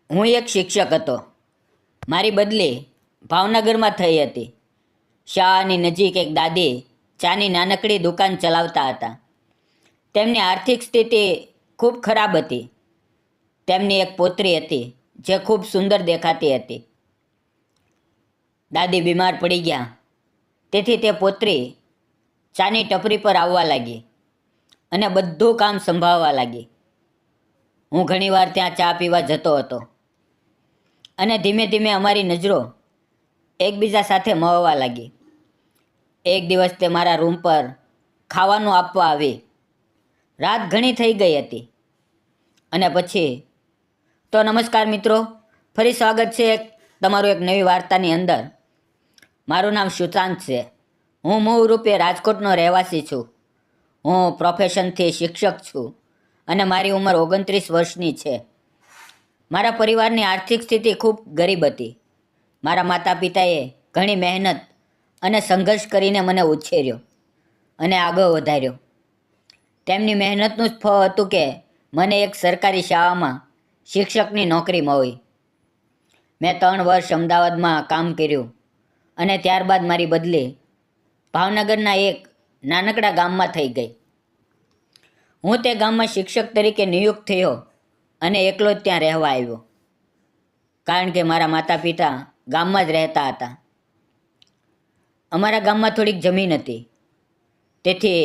હું એક શિક્ષક હતો. મારી બદલી ભાવનગરમાં થઈ હતી. શાળાની નજીક એક દાદી ચાની નાનકડી દુકાન ચલાવતા હતા. તેમની આર્થિક સ્થિતિ ખૂબ ખરાબ હતી. તેમની એક પૌત્રી હતી જે ખૂબ સુંદર દેખાતી હતી. દાદી બીમાર પડી ગયા, તેથી તે પૌત્રી ચાની ટપરી પર આવવા લાગી અને બધું કામ સંભાળવા લાગી. હું ઘણીવાર ત્યાં ચા પીવા જતો હતો અને ધીમે ધીમે અમારી નજરો એકબીજા સાથે મળવા લાગી. એક દિવસ તે મારા રૂમ પર ખાવાનું આપવા આવી. રાત ઘણી થઈ ગઈ હતી અને પછી તો નમસ્કાર મિત્રો, ફરી સ્વાગત છે તમારું એક નવી વાર્તાની અંદર. મારું નામ સુશાંત છે. હું મૂળ રૂપે રાજકોટનો રહેવાસી છું. હું પ્રોફેશનથી શિક્ષક છું અને મારી ઉંમર 29 વર્ષની છે. મારા પરિવારની આર્થિક સ્થિતિ ખૂબ ગરીબ હતી. મારા માતા પિતાએ ઘણી મહેનત અને સંઘર્ષ કરીને મને ઉછેર્યો અને આગળ વધાર્યો. તેમની મહેનતનું જ ફળ હતું કે મને એક સરકારી શાળામાં શિક્ષકની નોકરી મળી. મેં 3 વર્ષ અમદાવાદમાં કામ કર્યું અને ત્યારબાદ મારી બદલી ભાવનગરના એક નાનકડા ગામમાં થઈ ગઈ. હું તે ગામમાં શિક્ષક તરીકે નિયુક્ત થયો અને એકલો જ ત્યાં રહેવા આવ્યો, કારણ કે મારા માતા પિતા ગામમાં જ રહેતા હતા. અમારા ગામમાં થોડીક જમીન હતી, તેથી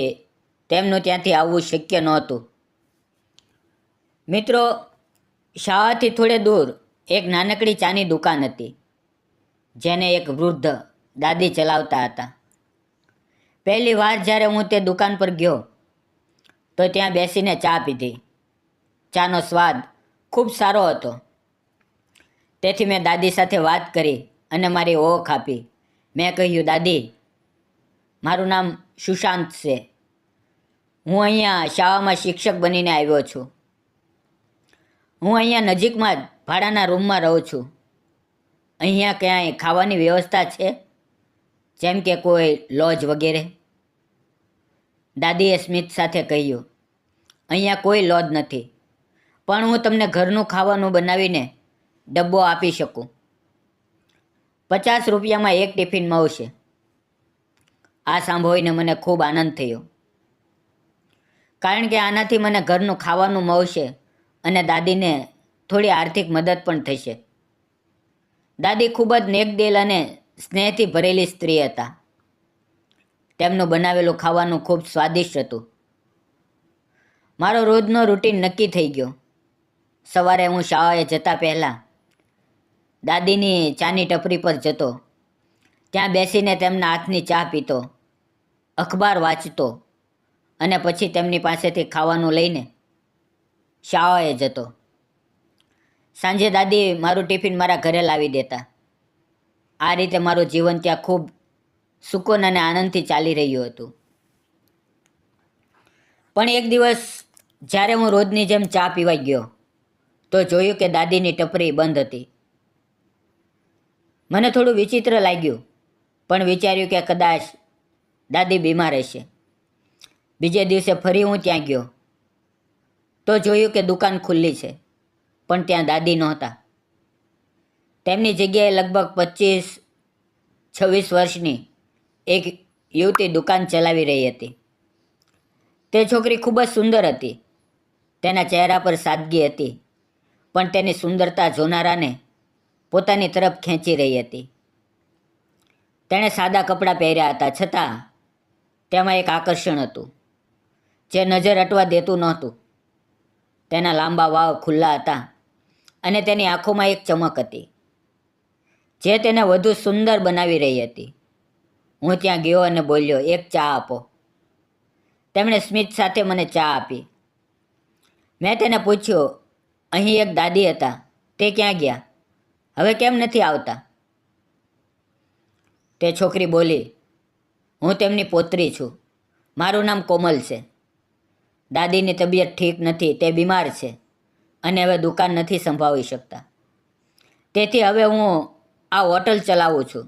તેમનું ત્યાંથી આવવું શક્ય નહોતું. મિત્રો, શાળાથી થોડે દૂર એક નાનકડી ચાની દુકાન હતી, જેને એક વૃદ્ધ દાદી ચલાવતા હતા. પહેલી વાર જ્યારે હું તે દુકાન પર ગયો તો ત્યાં બેસીને ચા પીધી. ચાનો સ્વાદ ખૂબ સારો હતો, તેથી મેં દાદી સાથે વાત કરી અને મારી ઓળખ આપી. મેં કહ્યું, દાદી, મારું નામ સુશાંત છે. હું અહીંયા શાળામાં શિક્ષક બનીને આવ્યો છું. હું અહીંયા નજીકમાં જ ભાડાના રૂમમાં રહું છું. અહીંયા ક્યાંય ખાવાની વ્યવસ્થા છે, જેમ કે કોઈ લોજ વગેરે? દાદીએ સ્મિત સાથે કહ્યું, અહીંયા કોઈ લોજ નથી, પણ હું તમને ઘરનું ખાવાનું બનાવીને ડબ્બો આપી શકું. 50 રૂપિયામાં એક ટિફિન મળશે. આ સાંભળીને મને ખૂબ આનંદ થયો, કારણ કે આનાથી મને ઘરનું ખાવાનું મળશે અને દાદીને થોડી આર્થિક મદદ પણ થશે. દાદી ખૂબ જ નેકદિલ અને સ્નેહથી ભરેલી સ્ત્રી હતા. તેમનું બનાવેલું ખાવાનું ખૂબ સ્વાદિષ્ટ હતું. મારો રોજનો રૂટીન નક્કી થઈ ગયો. સવારે હું શાળાએ જતા પહેલાં દાદીની ચાની ટપરી પર જતો. ત્યાં બેસીને તેમના હાથની ચા પીતો, અખબાર વાંચતો અને પછી તેમની પાસેથી ખાવાનું લઈને શાળાએ જતો. સાંજે દાદી મારું ટિફિન મારા ઘરે લાવી દેતા. આ રીતે મારું જીવન ત્યાં ખૂબ સુકૂન અને આનંદથી ચાલી રહ્યું હતું. પણ એક દિવસ જ્યારે હું રોજની જેમ ચા પીવા ગયો તો જોયું કે દાદીની ટપરી બંધ હતી. મને થોડું વિચિત્ર લાગ્યું, પણ વિચાર્યું કે કદાચ દાદી બીમાર હશે. બીજે દિવસે ફરી હું ત્યાં ગયો તો જોયું કે દુકાન ખુલ્લી છે, પણ ત્યાં દાદી નહોતા. તેમની જગ્યાએ લગભગ 25-26 વર્ષની એક યુવતી દુકાન ચલાવી રહી હતી. તે છોકરી ખૂબ જ સુંદર હતી. તેના ચહેરા પર સાદગી હતી, પણ તેની સુંદરતા જોનારાને પોતાની તરફ ખેંચી રહી હતી. તેણે સાદા કપડાં પહેર્યા હતા, છતાં તેમાં એક આકર્ષણ હતું જે નજર હટવા દેતું નહોતું. તેના લાંબા વાળ ખુલ્લા હતા અને તેની આંખોમાં એક ચમક હતી જે તેને વધુ સુંદર બનાવી રહી હતી. હું ત્યાં ગયો અને બોલ્યો, એક ચા આપો. તેમણે સ્મિત સાથે મને ચા આપી. મેં તેને પૂછ્યું, અહીં એક દાદી હતા, તે ક્યાં ગયા? હવે કેમ નથી આવતા? તે છોકરી બોલી, હું તેમની પૌત્રી છું. મારું નામ કોમલ છે. દાદીની તબિયત ઠીક નથી, તે બીમાર છે અને હવે દુકાન નથી સંભાળી શકતા. તેથી હવે હું આ હોટલ ચલાવું છું.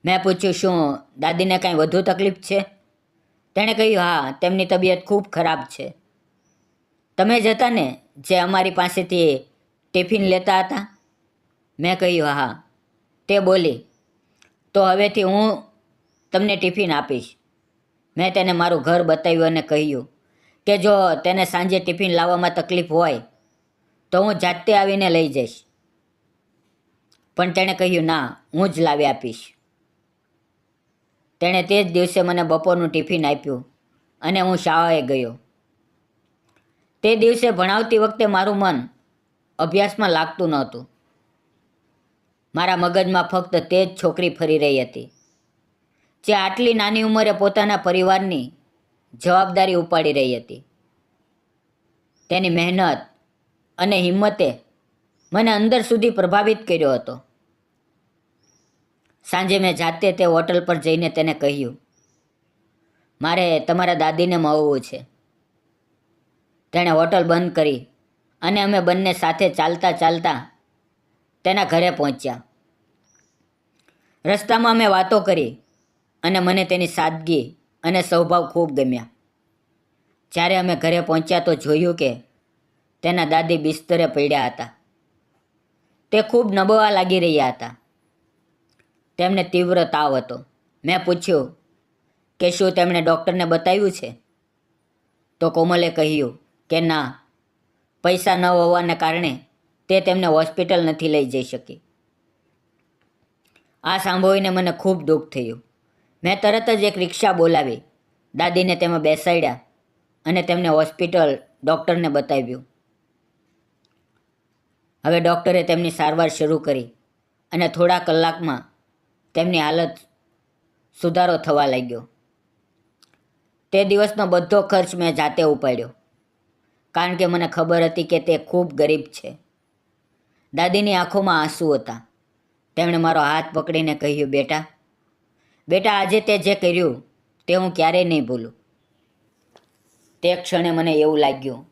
મેં પૂછ્યું, શું દાદીને કાંઈ વધુ તકલીફ છે? તેણે કહ્યું, હા, તેમની તબિયત ખૂબ ખરાબ છે. તમે જ હતા ને જે અમારી પાસેથી ટિફિન લેતા હતા? મેં કહ્યું હા. તે બોલી, તો હવેથી હું તમને ટિફિન આપીશ. મેં તેને મારું ઘર બતાવ્યું અને કહ્યું કે જો તેને સાંજે ટિફિન લાવવામાં તકલીફ હોય તો હું જાતે આવીને લઈ જઈશ. પણ તેણે કહ્યું ના, હું જ લાવી આપીશ. તેણે તે જ દિવસે મને બપોરનું ટિફિન આપ્યું અને હું શાળાએ ગયો. તે દિવસે ભણાવતી વખતે મારું મન અભ્યાસમાં લાગતું નહોતું. મારા મગજમાં ફક્ત તે જ છોકરી ફરી રહી હતી જે આટલી નાની ઉંમરે પોતાના પરિવારની જવાબદારી ઉપાડી રહી હતી. તેની મહેનત અને હિંમતે મને અંદર સુધી પ્રભાવિત કર્યો હતો. સાંજે મેં જાતે તે હોટલ પર જઈને તેને કહ્યું, મારે તમારા દાદીને મળવું છે. તેણે હોટલ બંધ કરી અને અમે બંને સાથે ચાલતા ચાલતા તેના ઘરે પહોંચ્યા. રસ્તામાં અમે વાતો કરી અને મને તેની સાદગી અને સ્વભાવ ખૂબ ગમ્યા. જ્યારે અમે ઘરે પહોંચ્યા તો જોયું કે તેના દાદી બિસ્તરે પડ્યા હતા. તે ખૂબ નબળા લાગી રહ્યા હતા. તેમને તીવ્ર તાવ હતો. મેં પૂછ્યું કે શું તેમણે ડૉક્ટરને બતાવ્યું છે? તો કોમલે કહ્યું કે ના, પૈસા ન હોવાને કારણે તે તેમને હોસ્પિટલ નથી લઈ જઈ શકી. આ સાંભળીને મને ખૂબ દુઃખ થયું. મેં તરત જ એક રિક્ષા બોલાવી, દાદીને તેમાં બેસાડ્યા અને તેમને હોસ્પિટલ ડૉક્ટરને બતાવ્યું. હવે ડૉક્ટરે તેમની સારવાર શરૂ કરી અને થોડા કલાકમાં તેમની હાલત સુધારો થવા લાગ્યો. તે દિવસનો બધો ખર્ચ મેં જાતે ઉપાડ્યો કારણ કે મને ખબર હતી કે તે ખૂબ ગરીબ છે. દાદીની આંખોમાં આંસુ હતા. તેમણે મારો હાથ પકડીને કહ્યું, બેટા આજે તે જે કર્યું તે હું ક્યારેય નહીં ભૂલું. તે ક્ષણે મને એવું લાગ્યું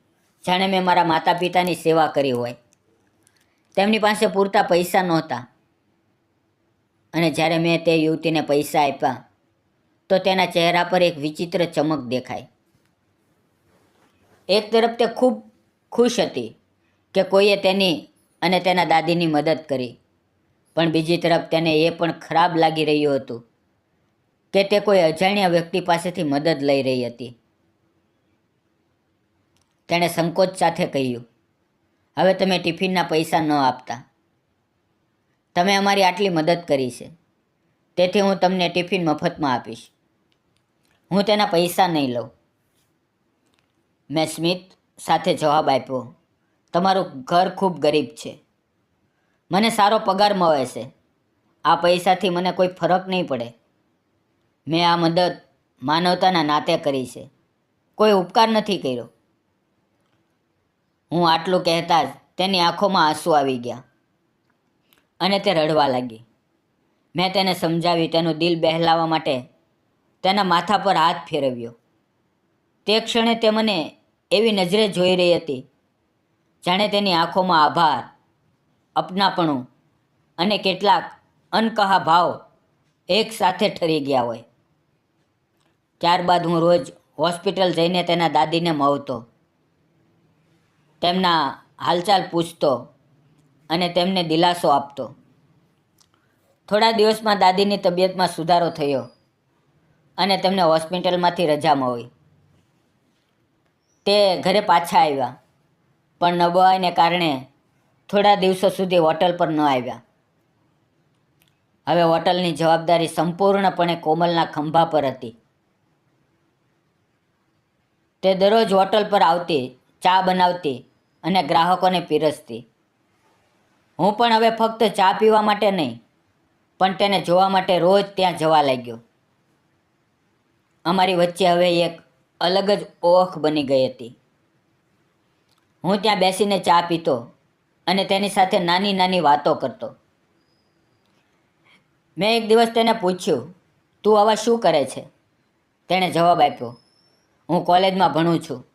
જાણે મેં મારા માતા પિતાની સેવા કરી હોય. તેમની પાસે પૂરતા પૈસા નહોતા અને જ્યારે મેં તે યુવતીને પૈસા આપ્યા તો તેના ચહેરા પર એક વિચિત્ર ચમક દેખાઈ. એક તરફ તે ખૂબ ખુશ હતી કે કોઈએ તેની અને તેના દાદીની મદદ કરી, પણ બીજી તરફ તેને એ પણ ખરાબ લાગી રહ્યું હતું કે તે કોઈ અજાણ્યા વ્યક્તિ પાસેથી મદદ લઈ રહી હતી. તેણે સંકોચ સાથે કહ્યું, હવે તમે ટિફિનના પૈસા ન આપતા. તમે અમારી આટલી મદદ કરી છે, તેથી હું તમને ટિફિન મફતમાં આપીશ. હું તેના પૈસા નહીં લઉં. મેં સ્મિત સાથે જવાબ આપ્યો, તમારું ઘર ખૂબ ગરીબ છે. મને સારો પગાર મળે છે. આ પૈસાથી મને કોઈ ફરક નહીં પડે. મેં આ મદદ માનવતાના નાતે કરી છે, કોઈ ઉપકાર નથી કર્યો. હું આટલું કહેતા જ તેની આંખોમાં આંસુ આવી ગયા અને તે રડવા લાગી. મેં તેને સમજાવી, તેનું દિલ બહેલાવવા માટે તેના માથા પર હાથ ફેરવ્યો. તે ક્ષણે તે મને એવી નજરે જોઈ રહી હતી જાણે તેની આંખોમાં આભાર, અપનાપણું અને કેટલાક અનકહા ભાવ એક સાથે ઠરી ગયા હોય. ત્યારબાદ હું રોજ હોસ્પિટલ જઈને તેના દાદીને મળતો, તેમના હાલચાલ પૂછતો અને તેમને દિલાસો આપતો. થોડા દિવસમાં દાદીની તબિયતમાં સુધારો થયો અને તેમને હોસ્પિટલમાંથી રજા મળી. તે ઘરે પાછા આવ્યા, પણ નબળાઈને કારણે થોડા દિવસો સુધી હોટલ પર ન આવ્યા. હવે હોટલની જવાબદારી સંપૂર્ણપણે કોમલના ખંભા પર હતી. તે દરરોજ હોટલ પર આવતી, ચા બનાવતી અને ગ્રાહકોને પીરસતી. હું પણ હવે ફક્ત ચા પીવા માટે નહીં, પણ તેને જોવા માટે રોજ ત્યાં જવા લાગ્યો. અમારી વચ્ચે હવે એક અલગ જ ઓળખ બની ગઈ હતી. હું ત્યાં બેસીને ચા પીતો અને તેની સાથે નાની નાની વાતો કરતો. મેં એક દિવસ તેને પૂછ્યું, તું આવા શું કરે છે? તેણે જવાબ આપ્યો, હું કોલેજમાં ભણું છું,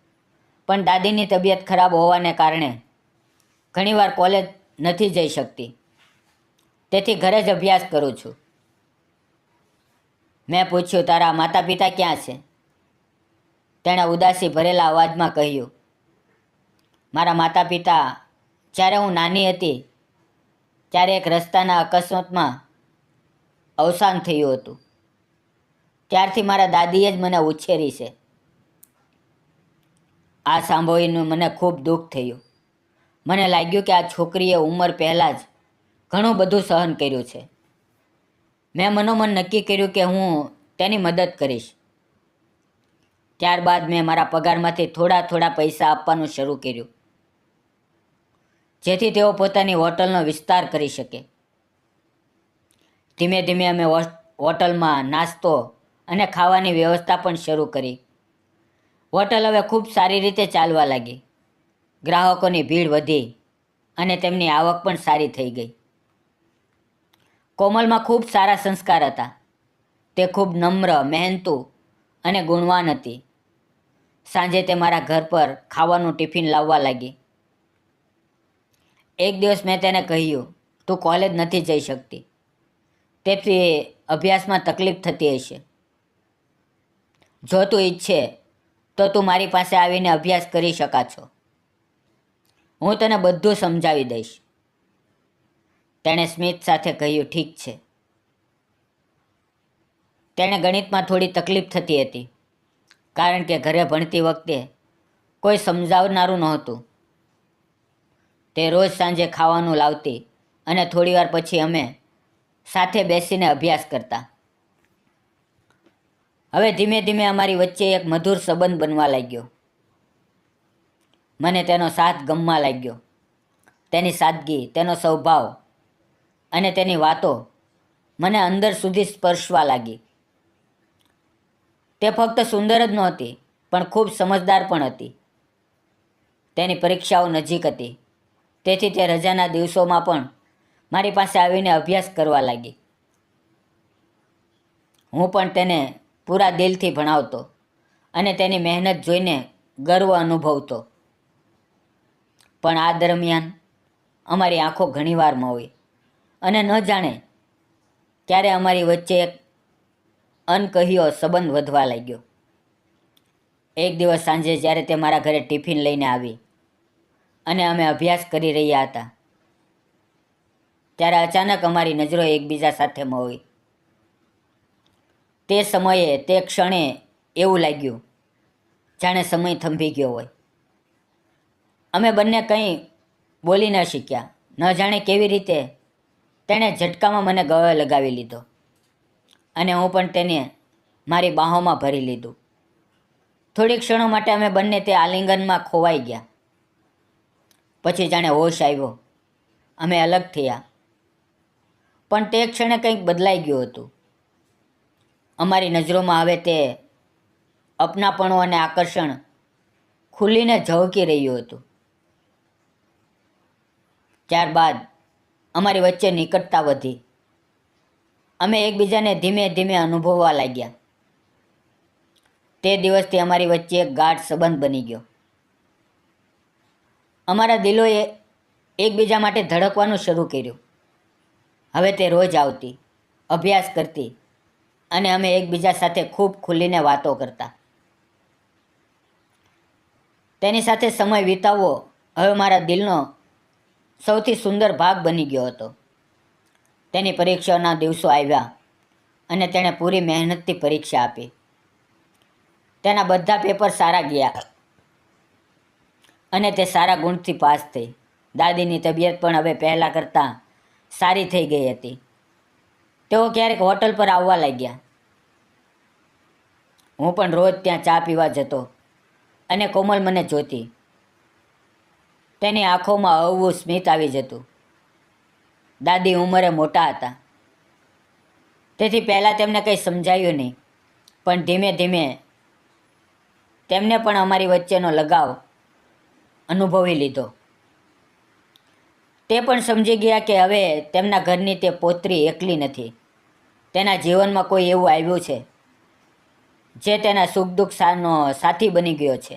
પણ દાદીની તબિયત ખરાબ હોવાને કારણે ઘણીવાર કોલેજ નથી જઈ શકતી, તેથી ઘરે જ અભ્યાસ કરું છું. મેં પૂછ્યું, તારા માતા પિતા ક્યાં છે? તેણે ઉદાસી ભરેલા અવાજમાં કહ્યું, મારા માતા પિતા જ્યારે હું નાની હતી ત્યારે એક રસ્તાના અકસ્માતમાં અવસાન થયું હતું. ત્યારથી મારા દાદીએ જ મને ઉછેરી છે. આ સાંભળીને મને ખૂબ દુઃખ થયું. મને લાગ્યું કે આ છોકરીએ ઉંમર પહેલાં જ ઘણું બધું સહન કર્યું છે. મેં મનોમન નક્કી કર્યું કે હું તેની મદદ કરીશ. ત્યારબાદ મેં મારા પગારમાંથી થોડા પૈસા આપવાનું શરૂ કર્યું, જેથી તેઓ પોતાની હોટલનો વિસ્તાર કરી શકે. ધીમે ધીમે અમે હોટલમાં નાસ્તો અને ખાવાની વ્યવસ્થા પણ શરૂ કરી. હોટલ હવે ખૂબ સારી રીતે ચાલવા લાગી. ગ્રાહકોની ભીડ વધી અને તેમની આવક પણ સારી થઈ ગઈ. કોમલમાં ખૂબ સારા સંસ્કાર હતા. તે ખૂબ નમ્ર, મહેનતુ અને ગુણવાન હતી. સાંજે તે મારા ઘર પર ખાવાનું ટિફિન લાવવા લાગી. એક દિવસ મેં તેને કહ્યું, તું કોલેજ નથી જઈ શકતી, તેથી અભ્યાસમાં તકલીફ થતી હશે. જો તું ઈચ્છે તો તું મારી પાસે આવીને અભ્યાસ કરી શકા છો. હું તને બધું સમજાવી દઈશ. તેણે સ્મિત સાથે કહ્યું, ઠીક છે. તેણે ગણિતમાં થોડી તકલીફ થતી હતી, કારણ કે ઘરે ભણતી વખતે કોઈ સમજાવનારું નહોતું. તે રોજ સાંજે ખાવાનું લાવતી અને થોડીવાર પછી અમે સાથે બેસીને અભ્યાસ કરતા. હવે ધીમે ધીમે અમારી વચ્ચે એક મધુર સંબંધ બનવા લાગ્યો. મને તેનો સાથ ગમવા લાગ્યો. તેની સાદગી, તેનો સ્વભાવ અને તેની વાતો મને અંદર સુધી સ્પર્શવા લાગી. તે ફક્ત સુંદર જ નહોતી, પણ ખૂબ સમજદાર પણ હતી. તેની પરીક્ષાઓ નજીક હતી, તેથી તે રજાના દિવસોમાં પણ મારી પાસે આવીને અભ્યાસ કરવા લાગી. હું પણ તેને પૂરા દિલથી ભણાવતો અને તેની મહેનત જોઈને ગર્વ અનુભવતો. પણ આ દરમિયાન અમારી આંખો ઘણીવાર મોવી અને ન જાણે ક્યારે અમારી વચ્ચે એક અનકહ્યો સંબંધ વધવા લાગ્યો. એક દિવસ સાંજે જ્યારે તે મારા ઘરે ટિફિન લઈને આવી અને અમે અભ્યાસ કરી રહ્યા હતા, ત્યારે અચાનક અમારી નજરો એકબીજા સાથે મોવી. તે સમયે, તે ક્ષણે એવું લાગ્યું જાણે સમય થંભી ગયો હોય. અમે બંને કંઈ બોલી ન શીખ્યા. ન જાણે કેવી રીતે તેણે ઝટકામાં મને ગળે લગાવી લીધો અને હું પણ તેને મારી બાહોમાં ભરી લીધું. થોડી ક્ષણો માટે અમે બંને તે આલિંગનમાં ખોવાઈ ગયા. પછી જાણે હોશ આવ્યો, અમે અલગ થયા. પણ તે ક્ષણે કંઈક બદલાઈ ગયું હતું. અમારી નજરોમાં હવે તે અપનાપણું અને આકર્ષણ ખુલીને ઝળકી રહ્યું હતું. ત્યારબાદ અમારી વચ્ચે નિકટતા વધી. અમે એકબીજાને ધીમે ધીમે અનુભવવા લાગ્યા. તે દિવસથી અમારી વચ્ચે એક ગાઢ સંબંધ બની ગયો. અમારા દિલોએ એકબીજા માટે ધડકવાનું શરૂ કર્યું. હવે તે રોજ આવતી, અભ્યાસ કરતી અને અમે એકબીજા સાથે ખૂબ ખુલીને વાતો કરતા. તેની સાથે સમય વિતાવવો હવે મારા દિલનો સૌથી સુંદર ભાગ બની ગયો હતો. તેની પરીક્ષાના દિવસો આવ્યા અને તેણે પૂરી મહેનતથી પરીક્ષા આપી. તેના બધા પેપર સારા ગયા અને તે સારા ગુણથી પાસ થઈ. દાદીની તબિયત પણ હવે પહેલાં કરતાં સારી થઈ ગઈ હતી. તેઓ ક્યારેક હોટલ પર આવવા લાગ્યા. હું પણ રોજ ત્યાં ચા પીવા જતો અને કોમલ મને જોતી. તેની આંખોમાં અવવું સ્મિત આવી જતું. દાદી ઉંમરે મોટા હતા, તેથી પહેલાં તેમને કંઈ સમજાયું નહીં, પણ ધીમે ધીમે તેમને પણ અમારી વચ્ચેનો લગાવ અનુભવી લીધો. તે પણ સમજી ગયા કે હવે તેમના ઘરની તે પૌત્રી એકલી નથી. તેના જીવનમાં કોઈ એવું આવ્યું છે જે તેના સુખ દુઃખનો સાથી બની ગયો છે.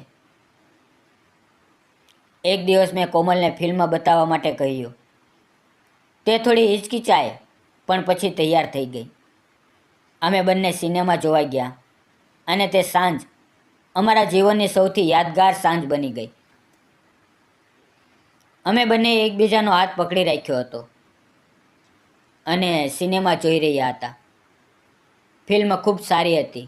એક દિવસ મેં કોમલને ફિલ્મ બતાવવા માટે કહ્યું. તે થોડી હિચકિચાઈ, પણ પછી તૈયાર થઈ ગઈ. અમે બંને સિનેમા જોવા ગયા અને તે સાંજ અમારા જીવનની સૌથી યાદગાર સાંજ બની ગઈ. અમે બંને એકબીજાનો હાથ પકડી રાખ્યો હતો અને સિનેમા જોઈ રહ્યા હતા. ફિલ્મ ખૂબ સારી હતી.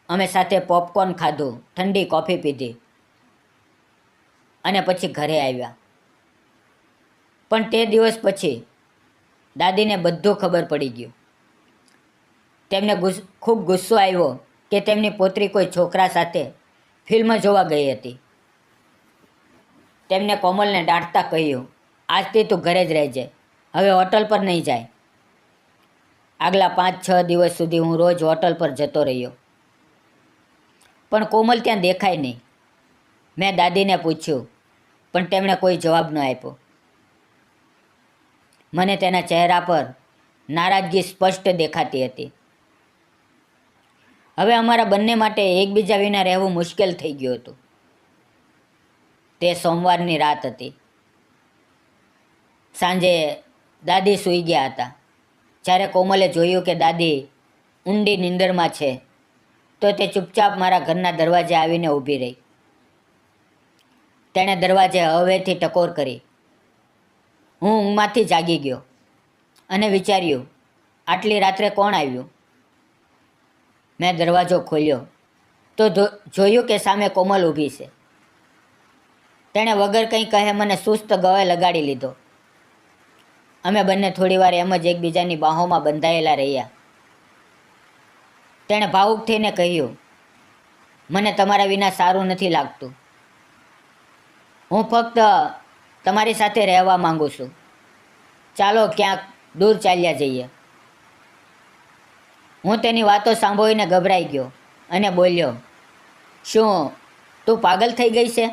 અમે સાથે પોપકોર્ન ખાધું, ઠંડી કોફી પીધી અને પછી ઘરે આવ્યા. પણ તે દિવસ પછી દાદીને બધું ખબર પડી ગયું. તેમને ખૂબ ગુસ્સો આવ્યો કે તેમની પોતરી કોઈ છોકરા સાથે ફિલ્મ જોવા ગઈ હતી. તેમને કોમલને દાટતા કહ્યું, આજથી તું ઘરે જ રહેજે, હવે હોટલ પર નહીં જાય. આગલા 5-6 દિવસ સુધી હું રોજ હોટલ પર જતો રહ્યો, પણ કોમલ ત્યાં દેખાય નહીં. મેં દાદીને પૂછ્યું, પણ તેમણે કોઈ જવાબ ન આપ્યો. મને તેના ચહેરા પર નારાજગી સ્પષ્ટ દેખાતી હતી. હવે અમારા બંને માટે એકબીજા વિના રહેવું મુશ્કેલ થઈ ગયું હતું. તે સોમવારની રાત હતી. સાંજે દાદી સૂઈ ગયા હતા. જ્યારે કોમલે જોયું કે દાદી ઊંડી નીંદરમાં છે, તો તે ચૂપચાપ મારા ઘરના દરવાજે આવીને ઊભી રહી. તેણે દરવાજે હવેથી ટકોર કરી. હું ઊંઘમાંથી જાગી ગયો અને વિચાર્યું, આટલી રાત્રે કોણ આવ્યું? મેં દરવાજો ખોલ્યો તો જોયું કે સામે કોમલ ઊભી છે. તેણે વગર કંઈ કહે મને સુસ્ત ગળે લગાડી લીધો. અમે બંને થોડીવાર એમ જ એકબીજાની બાહોમાં બંધાયેલા રહ્યા. તેણે ભાવુક થઈને કહ્યું, મને તમારા વિના સારું નથી લાગતું. હું ફક્ત તમારી સાથે રહેવા માંગુ છું. ચાલો ક્યાંક દૂર ચાલ્યા જઈએ. હું તેની વાતો સાંભળીને ગભરાઈ ગયો અને બોલ્યો, શું તું પાગલ થઈ ગઈ છે?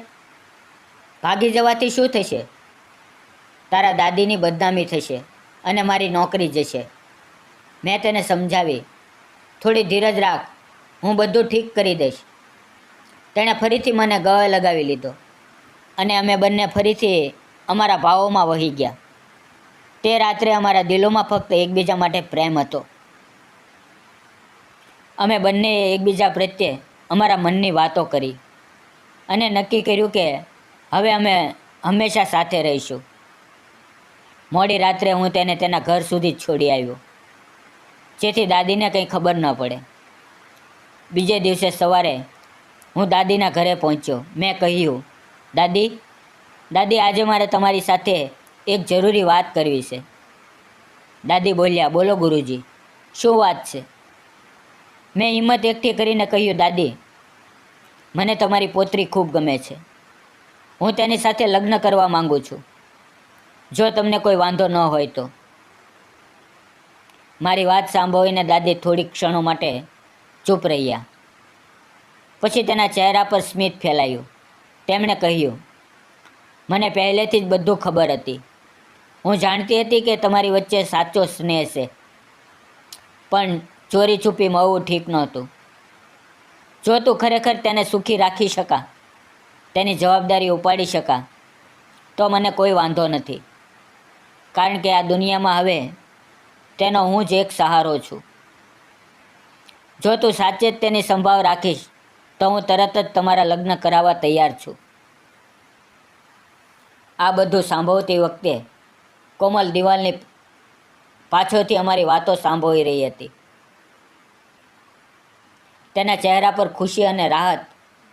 ભાગી જવાથી શું થશે? તારા દાદીની બદનામી થશે અને મારી નોકરી જશે. મેં તેને સમજાવી, થોડી ધીરજ રાખ, હું બધું ઠીક કરી દઈશ. તેણે ફરીથી મને ગળે લગાવી લીધો અને અમે બંને ફરીથી અમારા ભાવોમાં વહી ગયા. તે રાત્રે અમારા દિલોમાં ફક્ત એકબીજા માટે પ્રેમ હતો. અમે બંને એકબીજા પ્રત્યે અમારા મનની વાતો કરી અને નક્કી કર્યું કે હવે અમે હંમેશા સાથે રહીશું. મોડી રાત્રે હું તેને તેના ઘર સુધી જ છોડી આવ્યો, જેથી દાદીને કંઈ ખબર ન પડે. બીજે દિવસે સવારે હું દાદીના ઘરે પહોંચ્યો. મેં કહ્યું, દાદી આજે મારે તમારી સાથે એક જરૂરી વાત કરવી છે. દાદી બોલ્યા, બોલો ગુરુજી, શું વાત છે? મેં હિંમત એકઠી કરીને કહ્યું, દાદી, મને તમારી પોતરી ખૂબ ગમે છે. હું તેની સાથે લગ્ન કરવા માંગુ છું, જો તમને કોઈ વાંધો ન હોય તો. મારી વાત સાંભળીને દાદી થોડીક ક્ષણો માટે ચૂપ રહ્યા. પછી તેના ચહેરા પર સ્મિત ફેલાયું. તેમણે કહ્યું, મને પહેલેથી જ બધું ખબર હતી. હું જાણતી હતી કે તમારી વચ્ચે સાચો સ્નેહ છે, પણ ચોરી છુપી મળવું ઠીક નહોતું. જો તું ખરેખર તેને સુખી રાખી શકા, તેની જવાબદારી ઉપાડી શકા, તો મને કોઈ વાંધો નથી. કારણ કે આ દુનિયામાં હવે તેનો હું જ એક સહારો છું. જો તું સાચે જ તેની સંભાળ રાખીશ, તો હું તરત જ તમારા લગ્ન કરાવવા તૈયાર છું. આ બધું સાંભળતી વખતે કોમલ દિવાલની પાછળથી અમારી વાતો સાંભળી રહી હતી. તેના ચહેરા પર ખુશી અને રાહત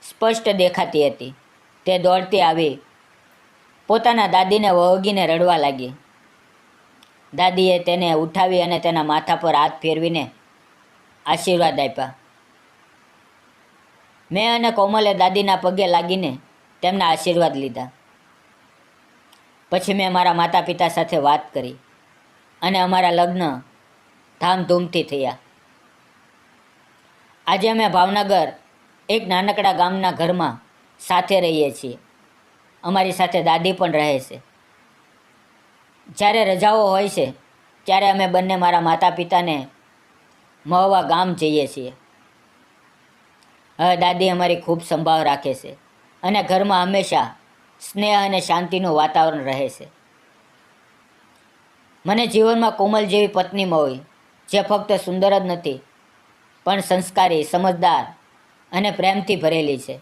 સ્પષ્ટ દેખાતી હતી. તે દોડતી આવી પોતાના દાદીને વળગીને રડવા લાગી. દાદીએ તેને ઉઠાવી અને તેના માથા પર હાથ ફેરવીને આશીર્વાદ આપ્યા. મેં અને કોમલે દાદીના પગે લાગીને તેમના આશીર્વાદ લીધા. પછી મેં મારા માતા પિતા સાથે વાત કરી અને અમારા લગ્ન ધામધૂમથી થયા. આજે અમે ભાવનગર એક નાનકડા ગામના ઘરમાં સાથે રહીએ છીએ. અમારી સાથે દાદી પણ રહે છે. જ્યારે રજાઓ હોય છે ત્યારે અમે બંને મારા માતા પિતાને મળવા ગામ જઈએ છીએ. હવે દાદી અમારી ખૂબ સંભાળ રાખે છે અને ઘરમાં હંમેશા સ્નેહ અને શાંતિનું વાતાવરણ રહે છે. મને જીવનમાં કોમલ જેવી પત્ની મળી, જે ફક્ત સુંદર જ નથી, પણ સંસ્કારી, સમજદાર અને પ્રેમથી ભરેલી છે.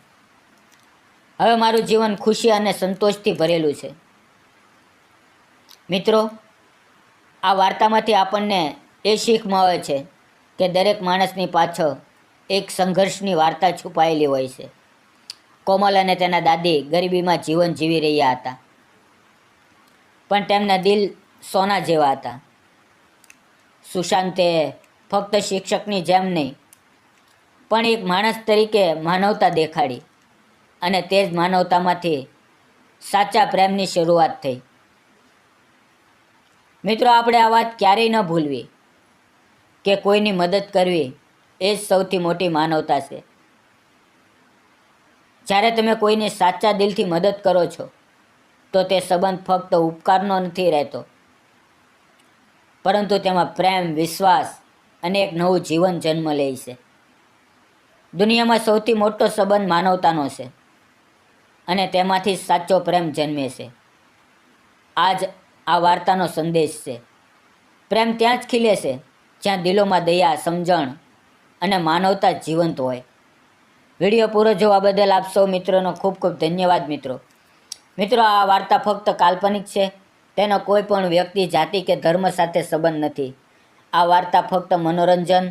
હવે મારું જીવન ખુશી અને સંતોષથી ભરેલું છે. મિત્રો, આ વાર્તામાંથી આપણને એ શીખ મળે છે કે દરેક માણસની પાછળ એક સંઘર્ષની વાર્તા છુપાયેલી હોય છે. કોમલ અને તેના દાદી ગરીબીમાં જીવન જીવી રહ્યા હતા, પણ તેમના દિલ સોના જેવા હતા. સુશાંતે ફક્ત શિક્ષકની જેમ નહીં, પણ એક માણસ તરીકે માનવતા દેખાડી, અને તે જ માનવતામાંથી સાચા પ્રેમની શરૂઆત થઈ. મિત્રો, આપણે આ વાત ક્યારેય ન ભૂલવી કે કોઈની મદદ કરવી એ જ સૌથી મોટી માનવતા છે. જ્યારે તમે કોઈની સાચા દિલથી મદદ કરો છો તો તે સંબંધ ફક્ત ઉપકારનો નથી રહેતો, પરંતુ તેમાં પ્રેમ, વિશ્વાસ અને એક નવું જીવન જન્મ લે છે. દુનિયામાં સૌથી મોટો સંબંધ માનવતાનો છે, અને તેમાંથી સાચો પ્રેમ જન્મે છે. આજ આ વાર્તાનો સંદેશ છે. પ્રેમ ત્યાં જ ખીલે છે જ્યાં દિલોમાં દયા, સમજણ અને માનવતા જીવંત હોય. વિડીયો પૂરો જોવા બદલ આપ સૌ મિત્રોનો ખૂબ ખૂબ ધન્યવાદ. મિત્રો, આ વાર્તા ફક્ત કાલ્પનિક છે. તેનો કોઈ પણ વ્યક્તિ, જાતિ કે ધર્મ સાથે સંબંધ નથી. આ વાર્તા ફક્ત મનોરંજન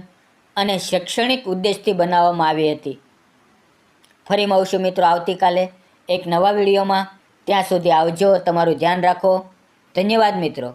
અને શૈક્ષણિક ઉદ્દેશથી બનાવવામાં આવી હતી. ફરી મળશું મિત્રો આવતીકાલે એક નવા વિડીયોમાં. ત્યાં સુધી આવજો. તમારું ધ્યાન રાખો. ધન્યવાદ મિત્રો.